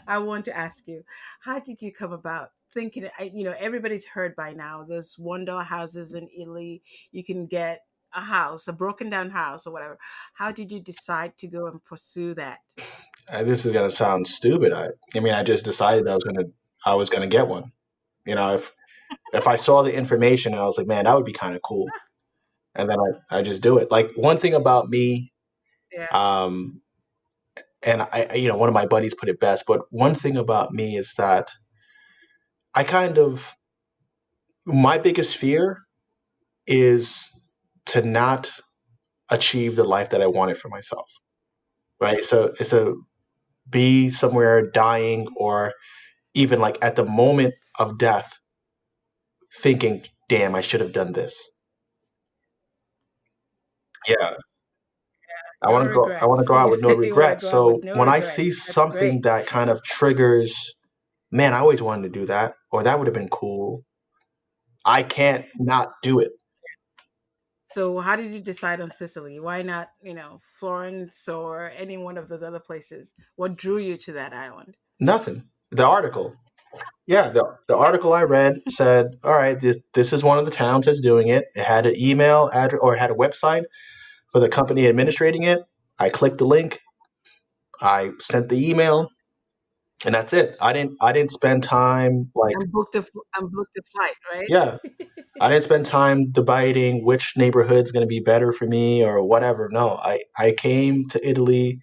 S1: I want to ask you, how did you come about thinking? Everybody's heard by now. There's $1 houses in Italy. You can get a house, a broken down house, or whatever. How did you decide to go and pursue that?
S2: This is gonna sound stupid. I mean, I just decided I was gonna get one. If I saw the information and I was like, man, that would be kind of cool, and then I just do it. Like one thing about me,
S1: Yeah,
S2: um, and one of my buddies put it best, but one thing about me is that I kind of my biggest fear is to not achieve the life that I wanted for myself. Right. So it's a be somewhere dying or even like at the moment of death thinking, damn, I should have done this. Yeah. I
S1: no
S2: want to go I want to
S1: regrets.
S2: go out with no
S1: You want to
S2: regrets.
S1: go out with
S2: So
S1: no
S2: when I see
S1: regrets. That's
S2: something
S1: great.
S2: that kind of triggers, man, I always wanted to do that, or that would have been cool. I can't not do it.
S1: So, how did you decide on Sicily? Why not, Florence or any one of those other places? What drew you to that island?
S2: Nothing. The article. Yeah, the article I read said, all right, this is one of the towns that's doing it. It had an email address or it had a website for the company administrating it. I clicked the link, I sent the email, and that's it. I didn't spend time like
S1: And booked a flight, right?
S2: yeah, I didn't spend time debating which neighborhood's going to be better for me or whatever. No, I came to Italy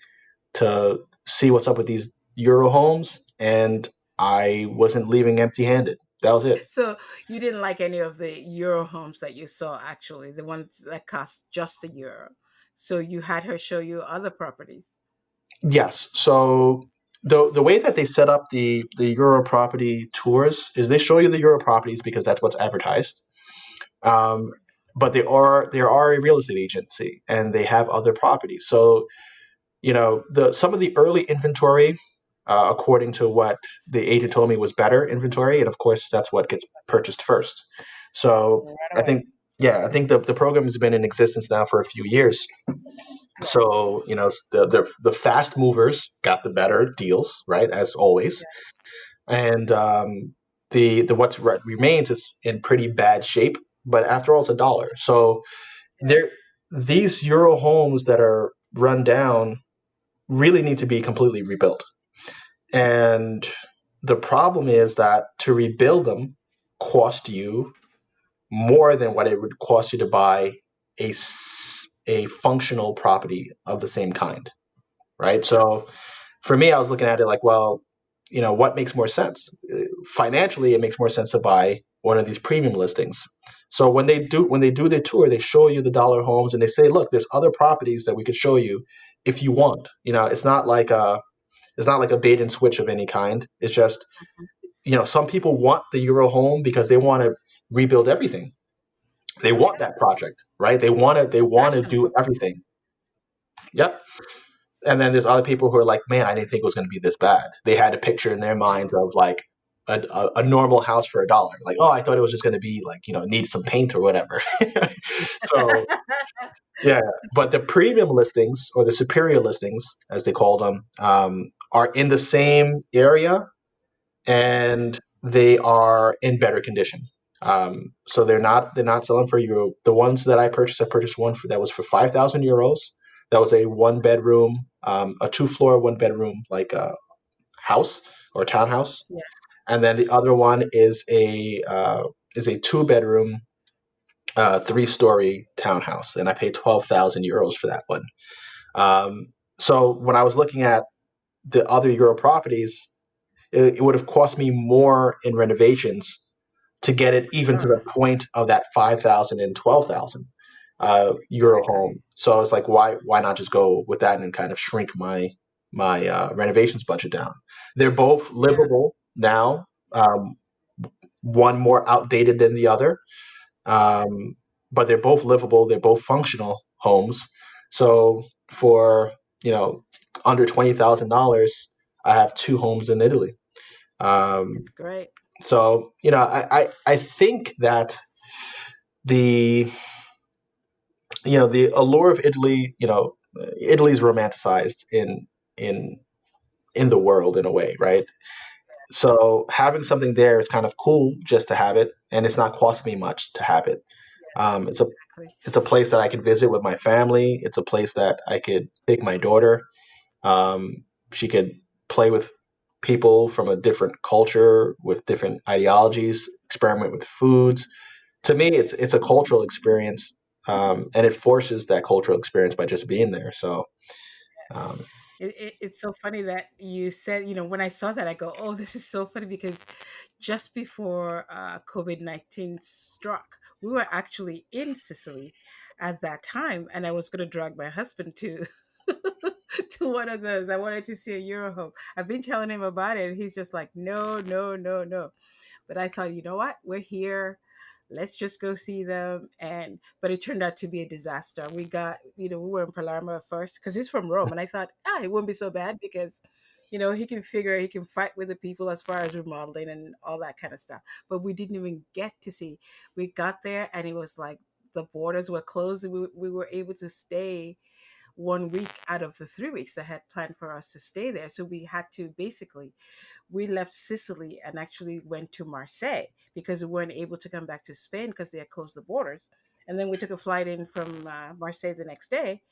S2: to see what's up with these Euro homes, and I wasn't leaving empty-handed. That was it.
S1: So, you didn't like any of the Euro homes that you saw, actually, the ones that cost just a euro. So, you had her show you other properties.
S2: Yes. So the way that they set up the Euro property tours is they show you the Euro properties because that's what's advertised. Um, but they are a real estate agency and they have other properties. So the some of the early inventory, according to what the agent told me, was better inventory, and of course that's what gets purchased first. So
S1: Right
S2: I
S1: away.
S2: think yeah, I think the program has been in existence now for a few years.
S1: Yeah.
S2: So the fast movers got the better deals, right? As always,
S1: Yeah.
S2: and the remains is in pretty bad shape. But after all, it's a dollar. So there, these Euro homes that are run down really need to be completely rebuilt. And the problem is that to rebuild them cost you more than what it would cost you to buy a functional property of the same kind, right? So for me, I was looking at it like, well, what makes more sense? Financially, it makes more sense to buy one of these premium listings. So when they do their tour, they show you the dollar homes and they say, look, there's other properties that we could show you if you want. It's not like a bait and switch of any kind. It's just, some people want the Euro home because they want to rebuild everything. They want that project, right? They want to
S1: Passion
S2: do
S1: for
S2: everything. Yep. And then there's other people who are like, man, I didn't think it was going to be this bad. They had a picture in their minds of like a normal house for a dollar. Like, oh, I thought it was just going to be like, need some paint or whatever. So yeah, but the premium listings or the superior listings, as they call them, are in the same area and they are in better condition. So they're not selling for euro. The ones that I purchased one that was for 5,000 euros. That was a one bedroom, a 2 floor, one bedroom like house or townhouse,
S1: yeah.
S2: and then the other one is a 2 bedroom, 3-story townhouse, and I paid 12,000 euros for that one. So when I was looking at the other euro properties, it would have cost me more in renovations to get it even to
S1: Oh,
S2: the point of that 5,000 and 12,000 euro
S1: exactly.
S2: home. So it's like, why not just go with that and kind of shrink my renovations budget down? They're both
S1: Yeah,
S2: livable now. One more outdated than the other, um, but they're both livable. They're both functional homes. So for under $20,000, I have two homes in Italy. Um,
S1: it's great.
S2: so I think that the the allure of Italy, Italy's romanticized in in the world in a way, right? So having something there is kind of cool just to have it, and it's not costing me much to have it. It's a
S1: Exactly.
S2: it's a place that I could visit with my family. It's a place that I could take my daughter. Um, she could play with people from a different culture with different ideologies, experiment with foods. To me, it's a cultural experience, and it forces that cultural experience by just being there. So, um,
S1: It's so funny that you said, when I saw that, I go, oh, this is so funny because just before COVID-19 struck, we were actually in Sicily at that time, and I was going to drag my husband to to one of those. I wanted to see a Euro home. I've been telling him about it, and he's just like, no, no, no, no. But I thought, you know what? We're here. Let's just go see them. And but it turned out to be a disaster. We got, we were in Palermo at first because he's from Rome, and I thought, it wouldn't be so bad because, he can fight with the people as far as remodeling and all that kind of stuff. But we didn't even get to see. We got there, and it was like the borders were closed. We were able to stay 1 week out of the 3 weeks that had planned for us to stay there. So we had to basically we left Sicily and actually went to Marseille because we weren't able to come back to Spain because they had closed the borders. And then we took a flight in from Marseille the next day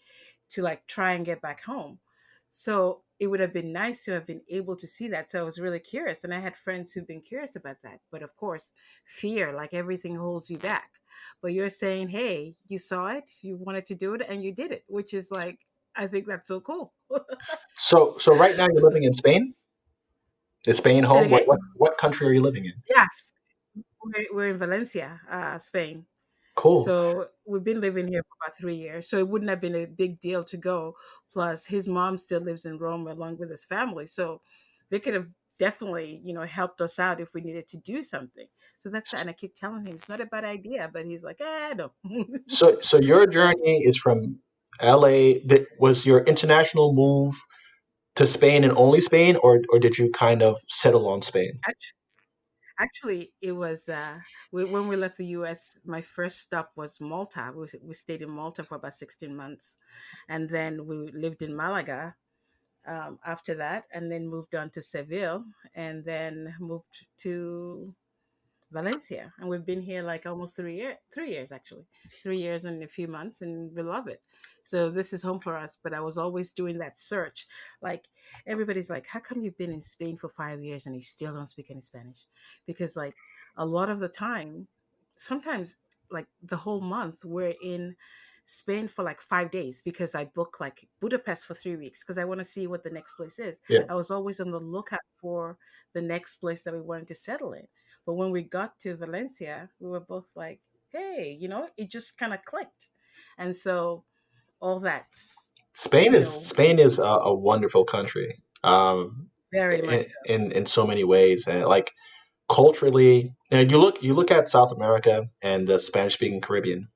S1: to like try and get back home. So it would have been nice to have been able to see that. So I was really curious. And I had friends who've been curious about that. But of course, fear, like everything holds you back. But you're saying, hey, you saw it, you wanted to do it, and you did it, which is like, I think that's so cool.
S2: so right now you're living in Spain. Is Spain
S1: Say it
S2: home? What
S1: again?
S2: what what country are you living in?
S1: Yes, we're in Valencia, Spain.
S2: Cool.
S1: So we've been living here for about 3 years. So it wouldn't have been a big deal to go. Plus, his mom still lives in Rome along with his family. So they could have definitely, helped us out if we needed to do something. So that's that. And I keep telling him it's not a bad idea, but he's like, no.
S2: So your journey is from LA. Was your international move to Spain and only Spain, or did you kind of settle on Spain?
S1: Act- Actually, it was when we left the U.S. My first stop was Malta. We stayed in Malta for about 16 months, and then we lived in Malaga after that, and then moved on to Seville, and then moved to Valencia, and we've been here like almost 3 years. 3 years actually, 3 years and a few months, and we love it. So this is home for us. But I was always doing that search. Like everybody's like, "How come you've been in Spain for 5 years and you still don't speak any Spanish?" Because like a lot of the time, sometimes like the whole month we're in Spain for like 5 days because I book like Budapest for 3 weeks because I want to see what the next place is.
S2: Yeah.
S1: I was always on the lookout for the next place that we wanted to settle in. But when we got to Valencia, we were both like, hey, it just kind of clicked. And so all that,
S2: Spain
S1: you
S2: is
S1: know,
S2: Spain is a wonderful country,
S1: very much so.
S2: in so many ways, and like culturally, you look at South America and the Spanish speaking Caribbean,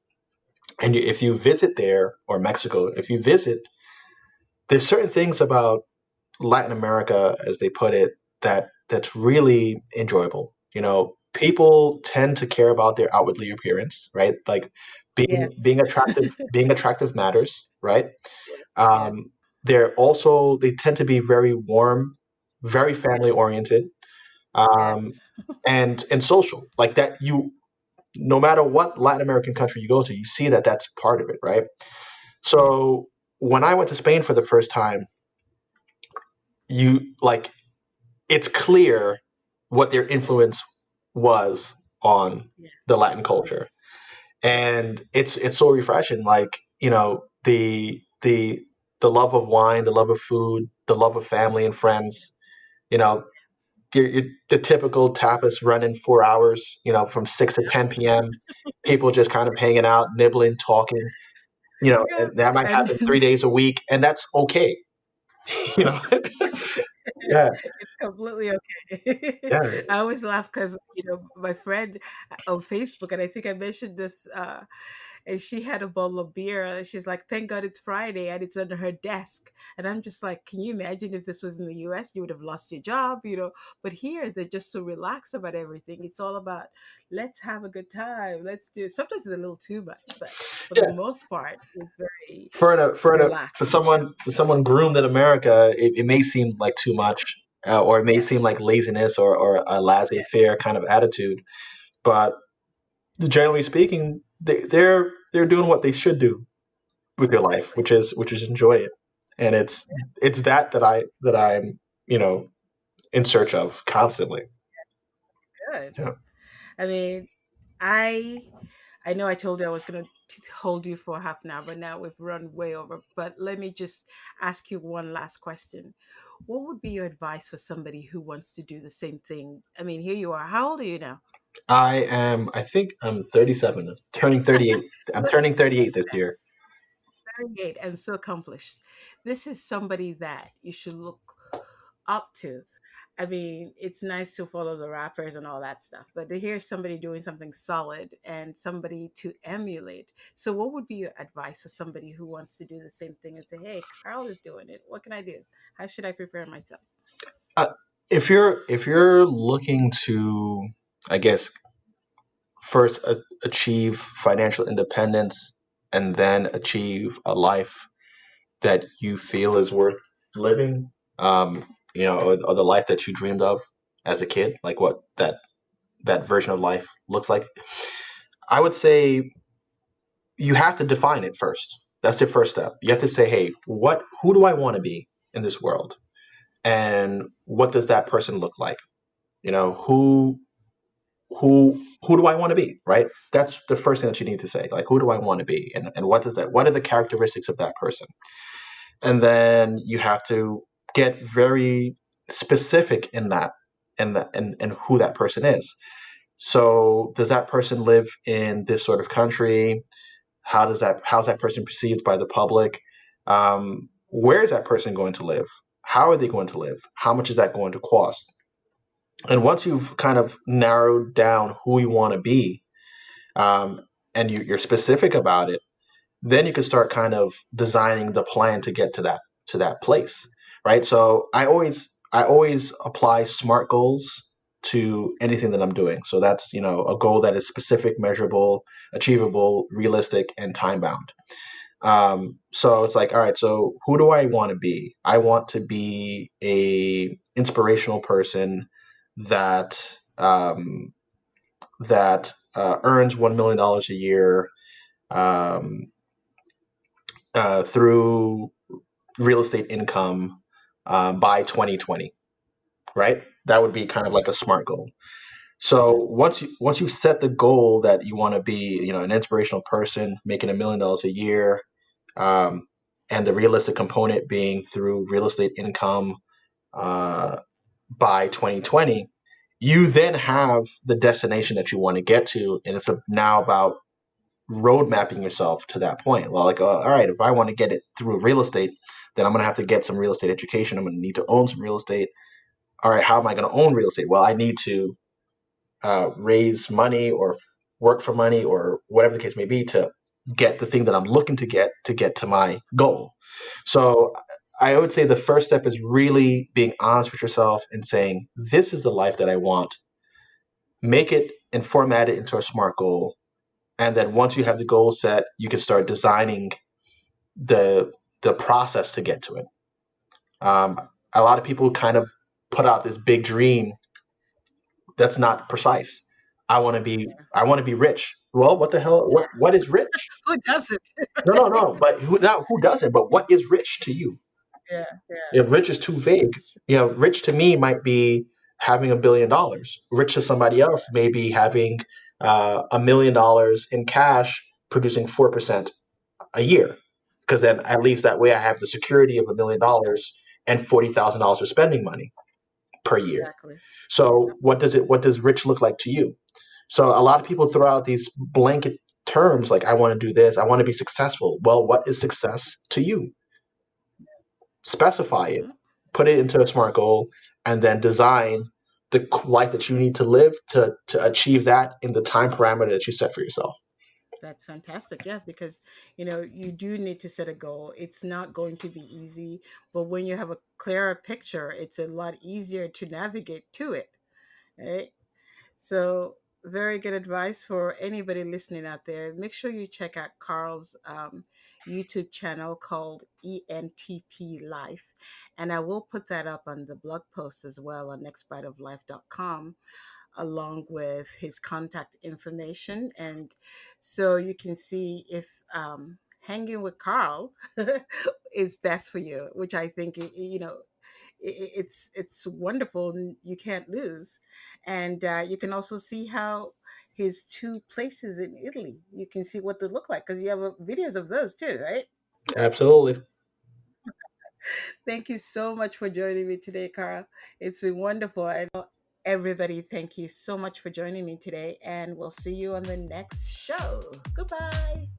S2: and if you visit there, or Mexico, if you visit, there's certain things about Latin America, as they put it, that's really enjoyable. People tend to care about their outwardly appearance, right? Like being
S1: Yes.
S2: being attractive, being attractive matters, right?
S1: Yes. Yeah.
S2: Um, they tend to be very warm, very family
S1: Yes.
S2: oriented,
S1: Yes.
S2: and social. Like that, no matter what Latin American country you go to, you see that that's part of it, right?
S1: Yeah.
S2: So when I went to Spain for the first time, you like it's clear what their influence was on
S1: Yes.
S2: the Latin culture,
S1: Yes. Yes.
S2: and it's so refreshing. Like the love of wine, the love of food, the love of family and friends. You know, the typical tapas running 4 hours, from 6 to 10 p.m. People just kind of hanging out, nibbling, talking,
S1: Yeah,
S2: and that might
S1: and
S2: happen 3 days a week, and that's okay. you know, yeah,
S1: it's completely okay.
S2: yeah,
S1: I always laugh because my friend on Facebook, and I think I mentioned this, and she had a bottle of beer. And she's like, "Thank God it's Friday and it's under her desk." And I'm just like, "Can you imagine if this was in the U.S. You would have lost your job?" But here they're just so relaxed about everything. It's all about let's have a good time. Let's do. Sometimes it's a little too much, but for the
S2: yeah.
S1: most part, it's very
S2: For
S1: relaxed.
S2: someone groomed in America, it may seem like too much, or it may
S1: Yeah,
S2: seem like laziness or a laissez-faire kind of attitude. But generally speaking, they're doing what they should do with their life,
S1: exactly.
S2: which is enjoy it. And it's that I'm in search of constantly.
S1: Good.
S2: Yeah.
S1: I mean, I I know I told you I was going to hold you for half an hour, but now we've run way over. But let me just ask you one last question. What would be your advice for somebody who wants to do the same thing? I mean, here you are. How old are you now?
S2: I think I'm 37, turning 38. I'm
S1: Look,
S2: turning 38 this year.
S1: 38 and so accomplished. This is somebody that you should look up to. I mean, it's nice to follow the rappers and all that stuff, but to hear somebody doing something solid and somebody to emulate. So, what would be your advice for somebody who wants to do the same thing and say, "Hey, Carl is doing it. What can I do? How should I prepare myself?"
S2: Uh, if you're looking to, I guess, first achieve financial independence and then achieve a life that you feel is worth living, or the life that you dreamed of as a kid, like what that version of life looks like, I would say you have to define it first. That's the first step. You have to say, hey, who do I want to be in this world? And what does that person look like? Who do I want to be, right? That's the first thing that you need to say. Like, who do I want to be? And what are the characteristics of that person? And then you have to get very specific in that and who that person is. So does that person live in this sort of country? How's that person perceived by the public? Where is that person going to live? How are they going to live? How much is that going to cost? And once you've kind of narrowed down who you want to be, um, and you're specific about it, then you can start kind of designing the plan to get to that place, right? So I always apply SMART goals to anything that I'm doing. So that's a goal that is specific, measurable, achievable, realistic, and time bound. So it's like, all right, so who do I want to be? I want to be a inspirational person that earns $1 million a year, um, through real estate income, by 2020, right? That would be kind of like a SMART goal. So once you set the goal that you want to be, an inspirational person making $1 million a year, um, and the realistic component being through real estate income, uh, by 2020, you then have the destination that you want to get to, and it's now about road mapping yourself to that point. Well, like, all right, if I want to get it through real estate, then I'm going to have to get some real estate education. I'm going to need to own some real estate. All right, how am I going to own real estate? Well, I need to raise money or work for money or whatever the case may be to get the thing that I'm looking to get to my goal. So I would say the first step is really being honest with yourself and saying, this is the life that I want. Make it and format it into a SMART goal. And then once you have the goal set, you can start designing the the process to get to it. A lot of people kind of put out this big dream that's not precise.
S1: Yeah.
S2: I want to be rich. Well, what the hell? What is rich?
S1: Who doesn't?
S2: No, no, no. But who doesn't? But what is rich to you?
S1: Yeah, yeah,
S2: If rich is too vague,
S1: that's true.
S2: rich to me might be having $1 billion. Rich to somebody else may be having $1 million in cash, producing 4% a year. Because then at least that way I have the security of $1 million and $40,000 of spending money. per year.
S1: Exactly.
S2: So what does rich look like to you? So a lot of people throw out these blanket terms like I want to do this, I want to be successful. Well, what is success to you? Specify it,
S1: Hmm.
S2: put it into a smart goal, and then design the life that you need to live to achieve that in the time parameter that you set for yourself.
S1: That's fantastic. Yeah, because you do need to set a goal. It's not going to be easy, but when you have a clearer picture, it's a lot easier to navigate to it, right? So, very good advice for anybody listening out there. Make sure you check out Karl's YouTube channel called ENTP Life. And I will put that up on the blog post as well on nextbiteoflife.com, along with his contact information. And so you can see if hanging with Karl is best for you, which I think, it's wonderful and you can't lose. And you can also see how his two places in Italy, you can see what they look like because you have videos of those too, right?
S2: Absolutely.
S1: Thank you so much for joining me today, Carl. It's been wonderful. And everybody, thank you so much for joining me today, and we'll see you on the next show. Goodbye.